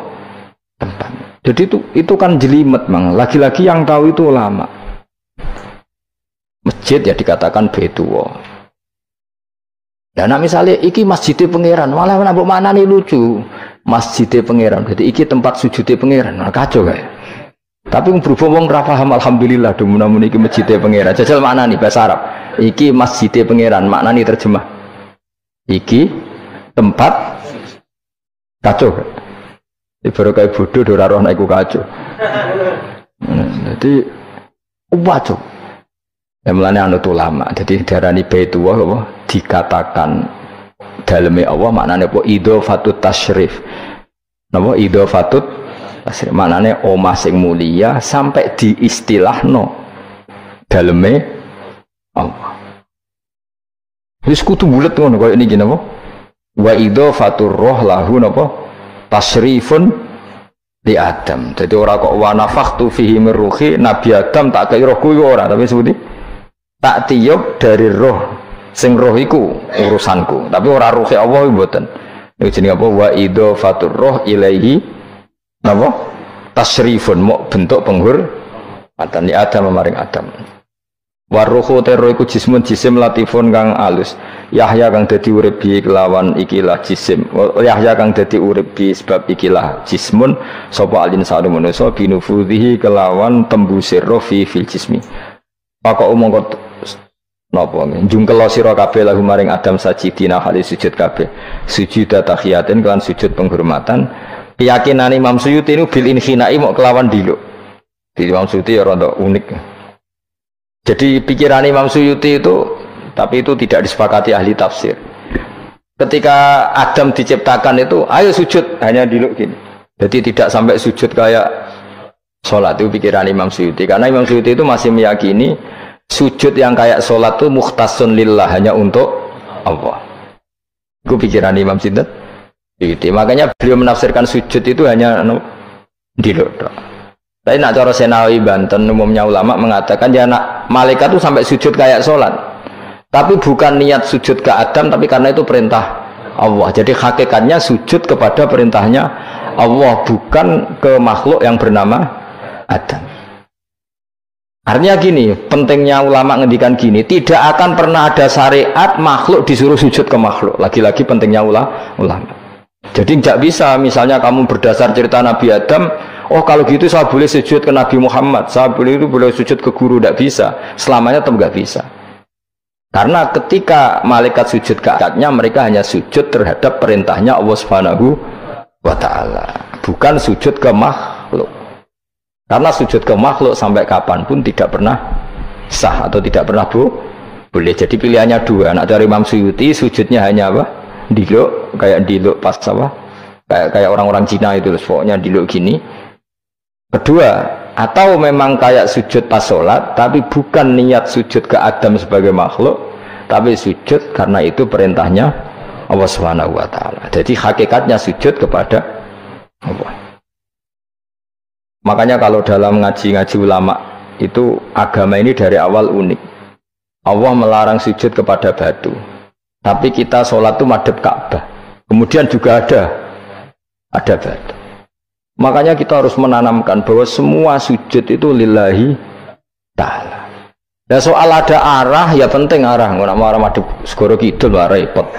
Tempat. Jadi itu kan jelimet mang. Lagi-lagi yang tahu itu ulama. Masjid ya dikatakan Baitullah. Nah misalnya iki masjidnya pangeran, malah mbok maknane lucu. Masjidnya pangeran. Jadi iki tempat sujudnya pangeran. Nah, kacau kayak. Tapi berhubung wong ra paham alhamdulillah demun iki masjidnya pangeran. Jajal maknane bahasa Arab. Iki masjidnya pangeran, maknane terjemah. Iki tempat kacau kayak. Baru kayak bodoh ora roh nek iku kacau. Jadi wajib. Ya mulane anut ulama. Jadi darani Baitullah apa dikatakan daleme Allah maknane apa idhofatut tasyrif. Napa idhofatut tasyrif maknane omah sing mulia sampai diistilahno daleme Allah. Wis kudu bulet ngono koyo niki napa? Wa idhofatur roh lahu napa? Tasrifun di Adam. Jadi orang kok wa nafakhtu fihi min ruhi Nabi Adam tak kaya rohku iku ora tapi sebuti tak tiup dari roh sing roh iku urusanku tapi ora ruhi Allah mboten. Niku jenenge apa wa idhofatur roh ilaihi napa tasrifun mok bentuk penghormatan di Adam maring Adam. Waruhu terro iku jismun jisim latifun kang alus Yahya kang dadi urip bi kelawan ikilah jisim Yahya kang dadi urip bi sebab ikilah jismun sapa alin sadu manusa binufudhihi kelawan tembusir roh fi fil jismi maka umangka napa njungkel sira kabeh lahu maring Adam sajidina hali sujud kabeh sujud tahiyatin kan sujud penghormatan keyakinan Imam Suyuti ini bil inhinai mok kelawan diluk di Imam Suyuti ya rada unik. Jadi pikiran Imam Suyuti itu, tapi itu tidak disepakati ahli tafsir. Ketika Adam diciptakan itu, ayo sujud, hanya diluk gini. Jadi tidak sampai sujud kayak sholat, itu pikiran Imam Suyuti. Karena Imam Suyuti itu masih meyakini sujud yang kayak sholat itu mukhtasun lillah, hanya untuk Allah. Itu pikiran Imam Sinten. Makanya beliau menafsirkan sujud itu hanya diluk. Tapi nak cara Senawi Banten umumnya ulama mengatakan ya nak malaikat itu sampai sujud kayak sholat. Tapi bukan niat sujud ke Adam, tapi karena itu perintah Allah. Jadi hakikatnya sujud kepada perintahnya Allah, bukan ke makhluk yang bernama Adam. Artinya gini, pentingnya ulama ngendikan gini, tidak akan pernah ada syariat makhluk disuruh sujud ke makhluk. Lagi-lagi pentingnya ulama. Jadi tidak bisa, misalnya kamu berdasar cerita Nabi Adam, oh kalau gitu saya boleh sujud ke Nabi Muhammad, saya boleh sujud ke guru, tidak bisa. Selamanya tetap nggak bisa. Karena ketika malaikat sujud ke akatnya, mereka hanya sujud terhadap perintahnya Allah Subhanahu wa Ta'ala, bukan sujud ke makhluk. Karena sujud ke makhluk sampai kapanpun tidak pernah sah atau tidak pernah boleh. Jadi pilihannya dua. Nak dari Imam Suyuti sujudnya hanya apa? Diluk, kayak diluk pas apa? Kayak orang-orang Cina itu, pokoknya diluk gini. Kedua, atau memang kayak sujud pas sholat, tapi bukan niat sujud ke Adam sebagai makhluk, tapi sujud karena itu perintahnya Allah Subhanahu wa Ta'ala. Jadi hakikatnya sujud kepada Allah. Makanya kalau dalam ngaji-ngaji ulama itu agama ini dari awal unik. Allah melarang sujud kepada batu, tapi kita sholat itu madhep Ka'bah. Kemudian juga ada batu. Makanya kita harus menanamkan bahwa semua sujud itu lillahi ta'ala. Ya soal ada arah, ya penting arah. Nggak mau arah madhep segoro kidul, repot.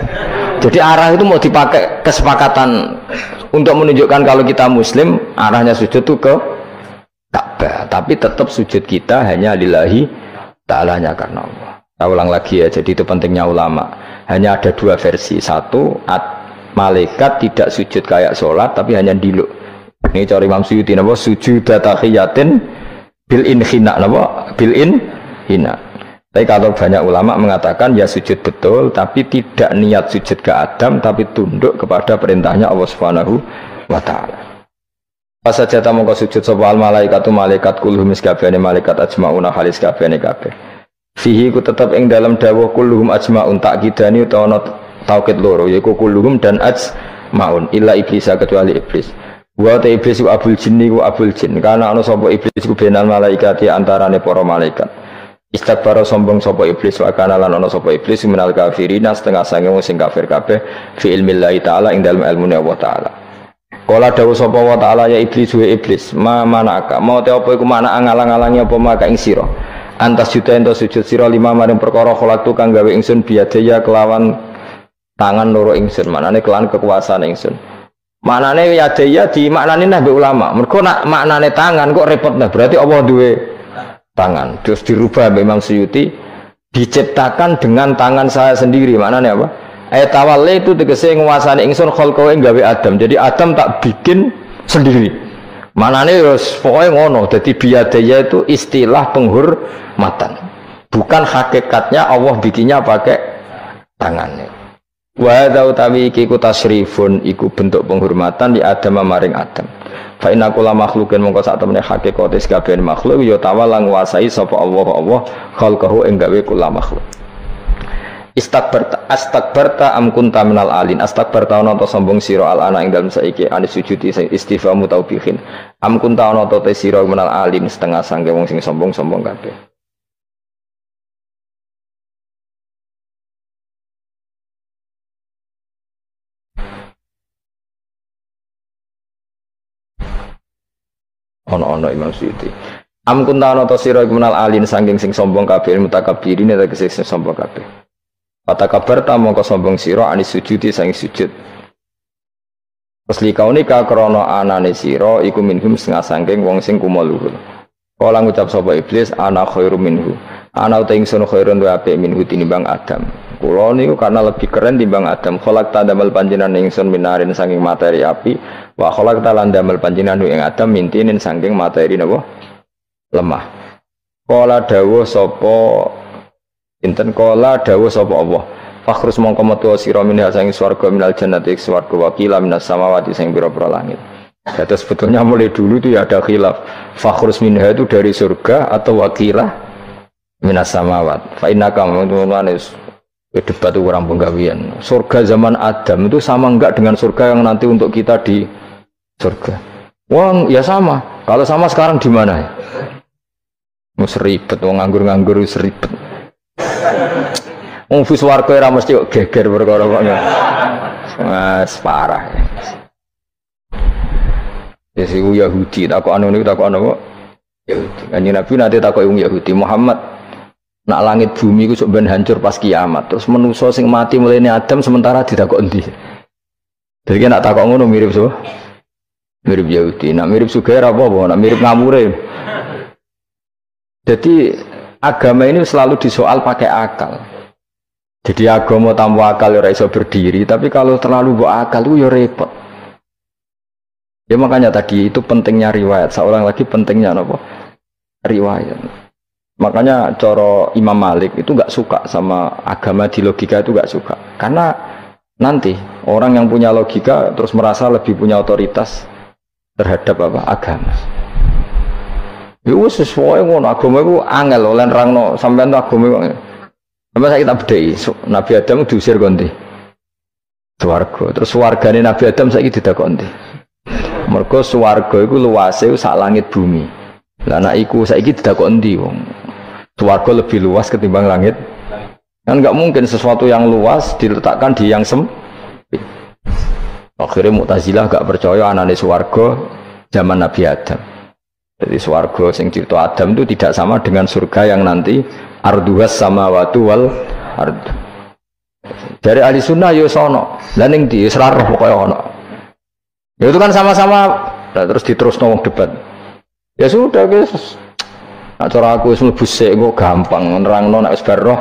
Jadi arah itu mau dipakai kesepakatan untuk menunjukkan kalau kita muslim, arahnya sujud itu ke Ka'bah. Tapi tetap sujud kita hanya lillahi ta'alanya karena Allah. Saya ulang lagi ya, jadi itu pentingnya ulama. Hanya ada dua versi. Satu, malaikat tidak sujud kayak sholat, tapi hanya diluk. Ini cara Imam Suyuti, napa sujud tahiyatin bil inhina, napa bil inhina. Tapi kalau banyak ulama mengatakan ya sujud betul, tapi tidak niat sujud ke Adam, tapi tunduk kepada perintahnya Allah Subhanahu wa Ta'ala. Pas saja tamu kau sujud sapa al malaikatu malaikat kulluhum iskabene malaikat ajmauna halis kabene kabeh. Fihi ku tetap ing dalam dawuh kulluhum ajmaun takkidani utawa taukid loro yaiku kulluhum dan ajmaun illa iblis kecuali iblis. Wa ta iblis ku abul jinni ku abul jin karena ana sapa iblis ku benal malaikati antarane para malaikat. Istakbara sombong sapa iblis wa kana lan ana sapa iblis minal kafirina setengah sange wong sing kafir kabeh fi ilmillahi taala ing dalem ilmune Allah taala. Kala dawuh sapa wa taala ya iblis wa iblis ma manaka mau te apa iku mana ngalang-alangi apa maka ing sira. Antas juta ento sujud sira lima maring perkara kholaktu kang gawe ingsun biadaya kelawan tangan loro ingsun, maknane kelawan kekuasaan ingsun. Maknane yadaya di maknane nah mbek ulama. Mergo nak maknane tangan kok repot nah, berarti Allah duwe tangan. Terus dirubah mbek Imam Suyuti, diciptakan dengan tangan saya sendiri. Maknane apa? Tawalli itu tegese nguasani ingsun kholqo ing gawe Adam. Jadi Adam tak bikin sendiri. Manane wis pokoke ngono. Dadi biadaya itu istilah penghormatan. Bukan hakikatnya Allah bikinnya pakai tangannya. Wa hadza utawi iku tasyrifun iku bentuk penghormatan di Adam maring Adam. Fa inna kulla makhluqin mongko sak temene hakikate kabeh makhluk ya tawala nguasai sapa Allah khalqahu ing gawe kulla makhluk. Astakbarta am kunta minal alin. Astakbarta ana ta sombong sira al ana ing dalem saiki anis sujudi istifamu taubihin. Am kunta ana ta sira minal alin setengah sangge wong sing sombong-sombong kabeh. Ono Imam Suyuti. Am kunta ana ta sira minal alin sanging sing sombong kabeh mutakabbirin tegese sing sombong kabeh. Kata kabar tamu kau sombong siro anis sujudi sang sujud. Terus likau nikah krono anane siro iku minhum setengah sangking wong sing kumaluhur. Kala ngucap sapa iblis ana khairu minhu. Ana uta ingsun khairun wa apik minhu tinimbang Adam. Kula niku karena lebih keren timbang Adam. Kholak tandamel panjenengan ingsun minarin saking materi api. Wa kholak talan damel panjenengan ing Adam mintinin saking materi napa lemah. Kala dawuh sapa inten kala dawuh sapa Allah fakhrus mongko metu sira minha sang swarga minal jannati swarga wakila minas samawati sing pira-pira langit. Jadi sebetulnya mulai dulu itu ya ada khilaf fakhrus minha itu dari surga atau wakilah minas samawat fa innaka Debat itu kurang penggawean. Surga zaman Adam itu sama enggak dengan surga yang nanti untuk kita di surga? Wah, ya sama. Kalau sama sekarang di mana ya? Mus ribet, wong nganggur-nganggur wis ribet. Wong fus warga ora mesti kok geger perkara kok. Mas parah. Ya si Yahudi takok anu niku takok anu kok. Yahudi. Kanjeng Nabi nanti takok wong Yahudi, Muhammad nak langit bumi ku sok ben hancur pas kiamat. Terus manusa sing mati mulai Adam sementara ditakok endi. Jadi nak takok ngono mirip so. Mirip Yahudi. Nak mirip Sugair apa-apa, nak mirip ngamure. Jadi agama ini selalu disoal pakai akal. Jadi agama tanpa akal ya iso berdiri, tapi kalau terlalu bawa akal itu ya repot. Ya makanya tadi itu pentingnya riwayat. Seorang lagi pentingnya apa? Riwayat. Makanya coro Imam Malik itu nggak suka sama agama di logika itu nggak suka. Karena nanti orang yang punya logika terus merasa lebih punya otoritas terhadap apa? Agama. Itu sesuai ngono agama itu angel oleh nerangno sampean tuh agama itu. Sampai saya kita bedai Nabi Adam diusir konti swarga. Terus swargane Nabi Adam saiki didakoni. Mergo swarga iku luase sak langit bumi. Lah nek iku saiki didakoni wong. Swarga lebih luas ketimbang langit. Kan enggak mungkin sesuatu yang luas diletakkan di yang sempit. Akhirnya Mu'tazilah gak percaya anane swarga zaman Nabi Adam. Jadi swarga sing cerita Adam itu tidak sama dengan surga yang nanti arduhas samawati wal ard. Dari ahli sunnah yo sono. Lah ning ndi wis ra roh pokoke ono. Ya itu kan sama-sama terus diterusno wong debat. Ya sudah guys. Nah, cara aku wis mlebu sik kok gampang nerangno nek wis bar roh.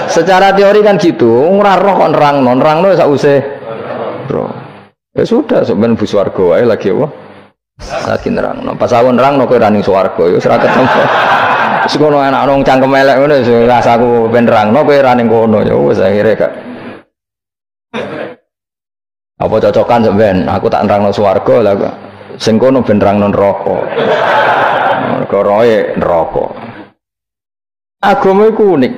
Secara teori kan gitu, ora roh kok nerangno sak usih roh. Ya sudah sampeyan mlebu swarga wae lagi apa? Lagi nerangno. Pas aku nerangno kowe ra ning swarga ya wis ra ketemu. Wis ngono enak nang cangkem elek ngono wis rasaku ben nerangno kowe ra ning kono ya wis akhire gak. Apa cocokan sampeyan? Aku tak nerangno swarga lah kok. Sing kono ben nerangno neraka. Koroe neraka. Agama itu unik.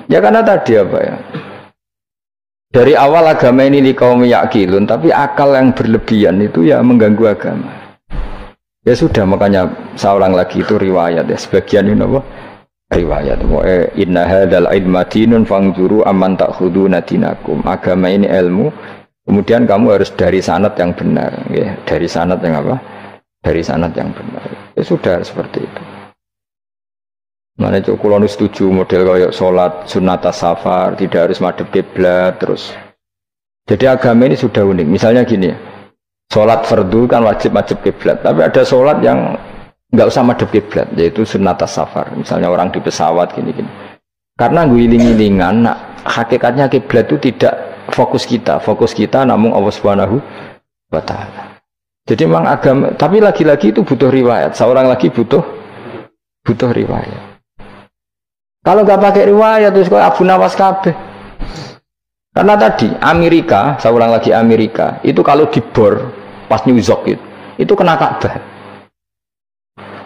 Ya karena tadi apa ya? Dari awal agama ini kaum yakilun, tapi akal yang berlebihan itu ya mengganggu agama. Ya sudah makanya seorang lagi itu riwayat ya sebagian ini apa? Riwayat. Inna hadzal ilma dinun fangzuru amman ta'khuduna dinakum. Agama ini ilmu. Kemudian kamu harus dari sanad yang benar, ya. Dari sanad yang apa? Dari sanad yang benar. Ya sudah seperti itu. Mana cok kulon setuju model kayak sholat sunat safar tidak harus madhep kiblat terus. Jadi agama ini sudah unik. Misalnya gini, sholat fardu kan wajib kiblat, tapi ada sholat yang nggak usah madhep kiblat, yaitu sunat safar. Misalnya orang di pesawat gini-gini. Karena guling-gilingan, hakikatnya kiblat itu tidak fokus kita namun Allah Subhanahu wa Ta'ala. Jadi memang agama, tapi lagi-lagi itu butuh riwayat. Seorang lagi butuh riwayat. Kalau nggak pakai riwayat terus kok Abu Nawas kabeh. Karena tadi Amerika, seorang lagi Amerika, itu kalau dibor pas New York itu kena Ka'bah.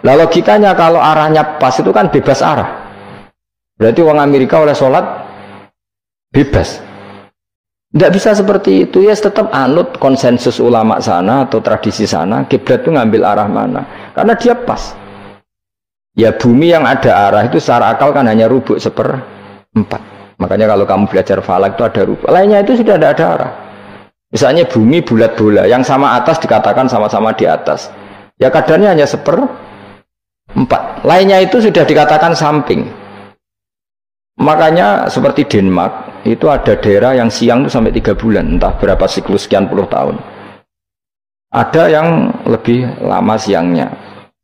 Lah logikanya kalau arahnya pas itu kan bebas arah. Berarti orang Amerika oleh sholat bebas. Tidak bisa seperti itu ya, tetap anut konsensus ulama sana atau tradisi sana, kiblat itu ngambil arah mana karena dia pas ya. Bumi yang ada arah itu secara akal kan hanya rubuk 1/4. Makanya kalau kamu belajar falak itu ada rubuk, lainnya itu sudah tidak ada arah. Misalnya bumi bulat bola yang sama atas dikatakan sama-sama di atas ya, kadarnya hanya 1/4, lainnya itu sudah dikatakan samping. Makanya seperti Denmark itu ada daerah yang siang itu sampai 3 bulan, entah berapa siklus sekian puluh tahun. Ada yang lebih lama siangnya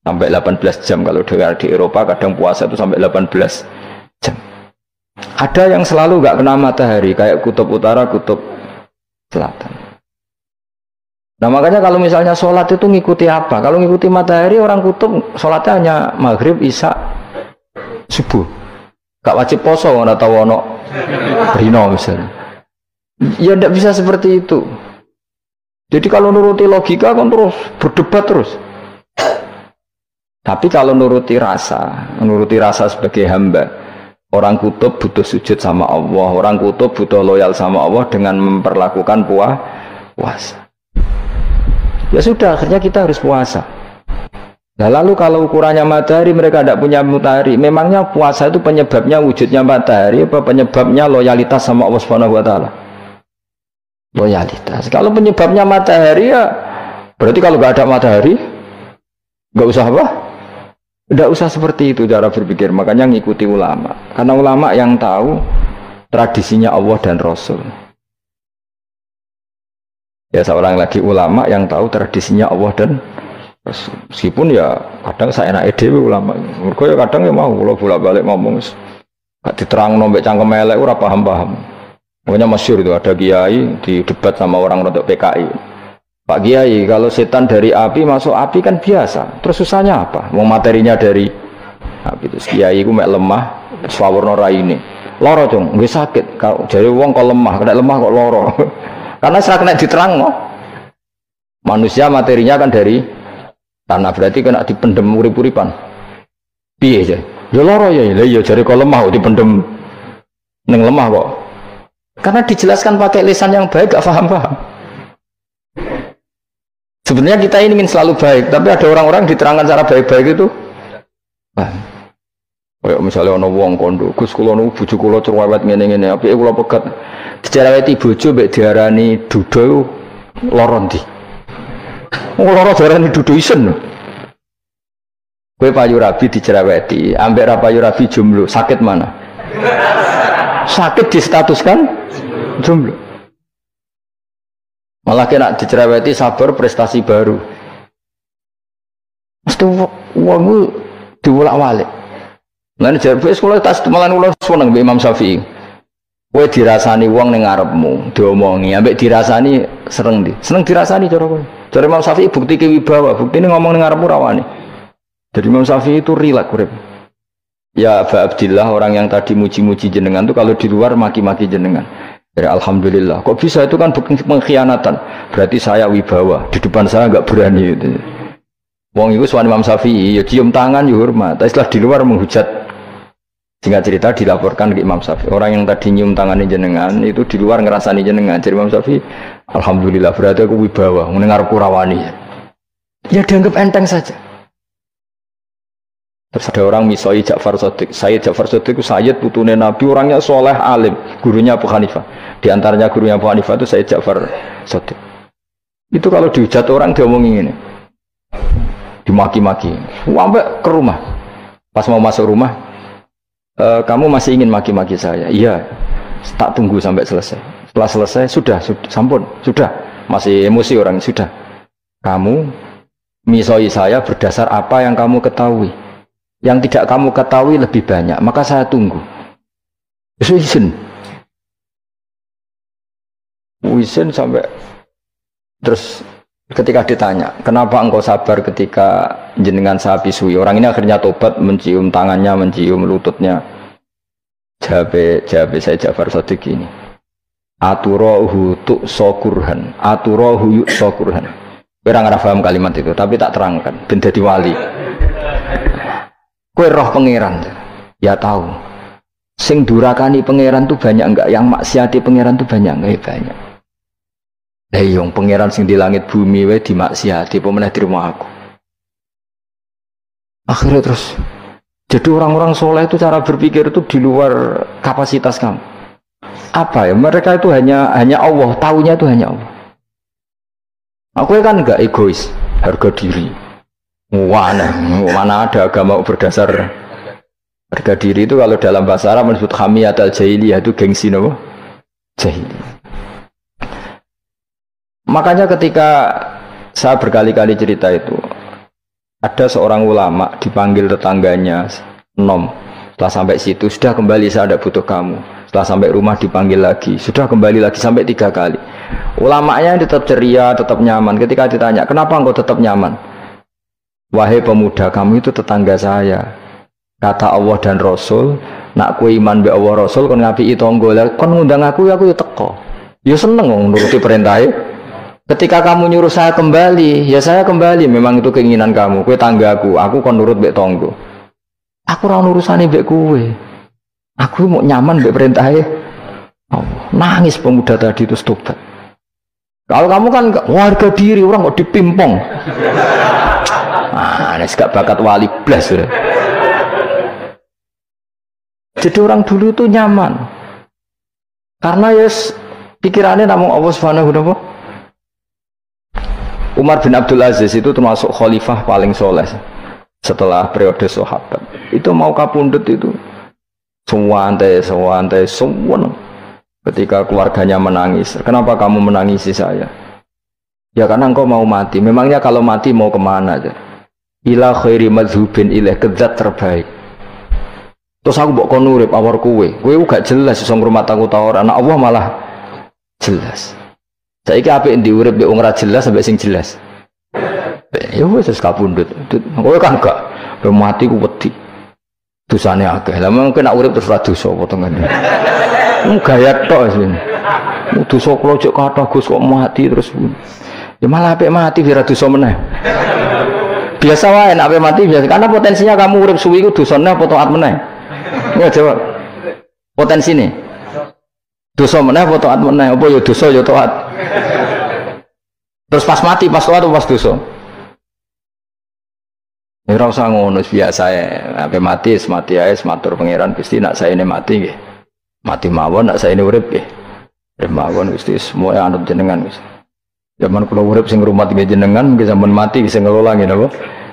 sampai 18 jam. Kalau di Eropa kadang puasa itu sampai 18 jam. Ada yang selalu nggak kena matahari kayak kutub utara, kutub selatan. Nah makanya kalau misalnya sholat itu ngikuti apa? Kalau ngikuti matahari, orang kutub sholatnya hanya maghrib, isya, subuh. Gak wajib poso atau ono rino misalnya. Ya tidak bisa seperti itu. Jadi kalau nuruti logika kan terus berdebat terus. Tapi kalau nuruti rasa sebagai hamba, Orang kutub butuh sujud sama Allah, orang kutub butuh loyal sama Allah dengan memperlakukan puasa. Ya sudah, akhirnya kita harus puasa. Nah, lalu kalau ukurannya matahari, mereka tidak punya matahari. Memangnya puasa itu penyebabnya wujudnya matahari apa penyebabnya loyalitas sama Allah Subhanahu wa taala? Loyalitas. Kalau penyebabnya matahari ya berarti kalau nggak ada matahari nggak usah apa? Nggak usah seperti itu cara berpikir. Makanya ngikuti ulama. Karena ulama yang tahu tradisinya Allah dan Rasul. Ya seorang lagi ulama yang tahu tradisinya Allah dan Rasul. Meskipun ya kadang saya enak dewe ulama. Mergo ya kadang ya mau kalau bolak-balik ngomong gak diterangno mbek cangkem elek ora paham-paham. Makanya masyhur itu ada kiai di debat sama orang rodok PKI. Pak Kiai, kalau setan dari api masuk api kan biasa. Terus susahnya apa? Mau materinya dari api. Terus Kiai ku mek lemah, swawarna raine. Loro dong, nggih sakit. Kalau jare wong kok lemah, kena lemah kok loro. Karena serak kena diterangno. Manusia materinya kan dari tanah, berarti kena dipendem urip-uripan. Piye aja? Ya loro ya. Lah ya jare kok lemah kok dipendem ning lemah kok. Karena dijelaskan pakai lisan yang baik gak paham-paham. Sebenarnya kita ini ingin selalu baik, tapi ada orang-orang diterangkan cara baik-baik itu. Kayak misalnya ana wong kondo, Gus kula niku bojo kula cerewet ngene-ngene, apike kula pegat. Dicereweti bojo mbek diarani duda lara ndi? Lara diarani duda isen. Kowe payu rabi dicereweti, ambek ra payu rabi jomblo, sakit mana? Sakit distatuskan jomblo. Malah kena dicereweti sabar prestasi baru. Mesti wong diwolak-walik. Lan jare sekolah tas malan kula seneng mbek Imam Syafi'i. Kowe dirasani wong ning ngarepmu, diomongi, ambek dirasani seneng ndi? Seneng dirasani cara kowe. Cara Imam Syafi'i bukti kewibawa, buktine ngomong ning ngarepmu rawani. Jadi Imam Syafi'i itu rileks urip. Ya Aba Abdillah, orang yang tadi muji-muji jenengan tuh kalau di luar maki-maki jenengan. Jadi alhamdulillah. Kok bisa itu kan bukan pengkhianatan. Berarti saya wibawa. Di depan saya enggak berani gitu. Wong iku suwan Imam Syafi'i, ya cium tangan ya hormat. Tapi setelah di luar menghujat. Singkat cerita dilaporkan ke Imam Syafi'i. Orang yang tadi nyium tangannya jenengan itu di luar ngerasani jenengan. Jadi Imam Syafi'i, alhamdulillah berarti aku wibawa. Mendengar kurawani. Ya dianggap enteng saja. Terus ada orang misoi Ja'far Shadiq. Sayyid Ja'far Shadiq itu Sayyid putune Nabi, orangnya soleh alim, gurunya Abu Hanifah. Di antaranya gurunya Abu Hanifah itu Sayyid Ja'far Shadiq. Itu kalau dihujat orang diomongin ini, dimaki-maki. Sampai ke rumah. Pas mau masuk rumah, kamu masih ingin maki-maki saya? Iya. Tak tunggu sampai selesai. Setelah selesai, sudah, sampun, sudah. Masih emosi orang, sudah. Kamu misoi saya berdasar apa yang kamu ketahui. Yang tidak kamu ketahui lebih banyak, maka saya tunggu. Izin sampai terus ketika ditanya, kenapa engkau sabar ketika jenengan saya pisui? Orang ini akhirnya tobat, mencium tangannya, mencium lututnya. Jawab saya Ja'far Shadiq ini. Aturahu tu'sokurhan, aturahu yu'sokurhan. Orang nggak paham kalimat itu, tapi tak terangkan. Ben dadi wali. Kowe roh pangeran, ya tahu. Sing durakani pangeran tuh banyak enggak? Yang maksiati pangeran tuh banyak enggak? Ya banyak. Yang pangeran sing di langit bumi wae dimaksiati, apa meneh di rumah aku. Akhirnya terus, jadi orang-orang soleh itu cara berpikir itu di luar kapasitas kamu. Apa ya? Mereka itu hanya Allah, taunya itu hanya Allah. Aku kan enggak egois, harga diri. Mana ada agama berdasar harga diri itu kalau dalam bahasa Arab disebut hamiyat al-jahiliyah, itu gengsi apa? Jahiliyah. Makanya ketika saya berkali-kali cerita itu, ada seorang ulama dipanggil tetangganya nom. Setelah sampai situ, sudah kembali, saya tidak butuh kamu. Setelah sampai rumah dipanggil lagi, sudah kembali lagi sampai 3 kali. Ulamanya tetap ceria, tetap nyaman. Ketika ditanya, kenapa engkau tetap nyaman? Wahai pemuda, kamu itu tetangga saya. Kata Allah dan Rasul, nak ku iman be Allah Rasul kon ngapiki tangga. Lah kon ngundang aku ya teko. Ya seneng wong nuruti perintahnya. Ketika kamu nyuruh saya kembali, ya saya kembali. Memang itu keinginan kamu. Kowe tanggaku, aku kon nurut mbek tangga. Aku ora urusane mbek kowe. Aku mau nyaman mbek perintahe Allah. Nangis pemuda tadi itu tobat. Kalau kamu kan warga diri orang kok dipimpong. Nes gak bakat wali blas. Jadi orang dulu itu nyaman. Karena pikirannya namun Allah Subhanahu wa ta'ala. Umar bin Abdul Aziz itu termasuk khalifah paling soleh setelah periode sahabat. Itu mau kapundhut itu sewantai. Ketika keluarganya menangis, kenapa kamu menangisi saya? Ya karena engkau mau mati. Memangnya kalau mati mau kemana aja? Ila khairi madhubin ilaih, ke zat terbaik. Terus aku mbok kon urip awar kowe gak jelas iso ngrumat aku ta ora. Anak Allah malah jelas. Saiki apik ndi urip mbek wong ora jelas sampai sing jelas. Ya wis kapundhut. Kowe kan gak mati ku wedi. Dosane akeh. Lah mungkin nak urip terus ra dosa apa tengene. Gaya tok wis. Dosa kula cek kathah Gus kok mati terus. Ya malah apik mati biar dosa meneh. Biasa wae nek apik mati biasa karena potensinya kamu urip suwi ku dosane apa taat meneh. Ya jawab. Potensi nih. Dosa meneh apa taat meneh? Apa ya dosa ya taat. Terus pas mati, pas taat atau pas dosa? Ya ora usah ngono biasa ya. Ape mati, mati ae matur pangeran Gusti nak saene mati nggih. Mati mawon nak saene urip nggih. Urip mawon Gusti semua anut jenengan wis. Zaman kula urip sing ngrumat nggih jenengan, nggih sampean mati sing ngelola nggih napa?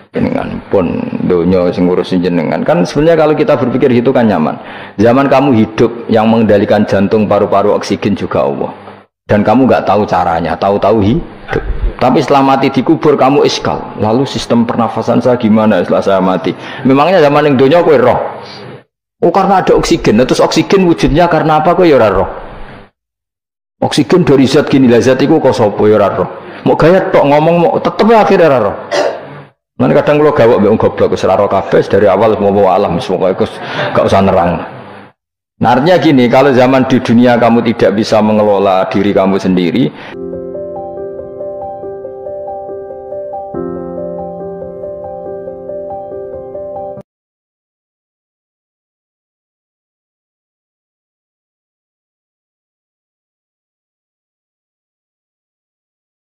Jenengan pun donya sing ngurusin jenengan. Kan sebenarnya kalau kita berpikir itu kan nyaman. Zaman kamu hidup yang mengendalikan jantung, paru-paru, oksigen juga Allah. Dan kamu nggak tahu caranya, tahu-tahu hidup. Tapi setelah mati dikubur kamu iskal. Lalu sistem pernafasan saya gimana setelah saya mati? Memangnya zaman yang donya kowe roh. Oh karena ada oksigen. Terus oksigen wujudnya karena apa kowe ya ora roh? Oksigen dari zat gini lah zat iku kok sapa ya ora roh. Mau gaya tok ngomong mau tetep akhirnya ora roh. Nanti kadang kalau gawak beung goblok seraro kabeh dari awal mau alam semua itu gak usah nerang. Nah, artinya gini, kalau zaman di dunia kamu tidak bisa mengelola diri kamu sendiri.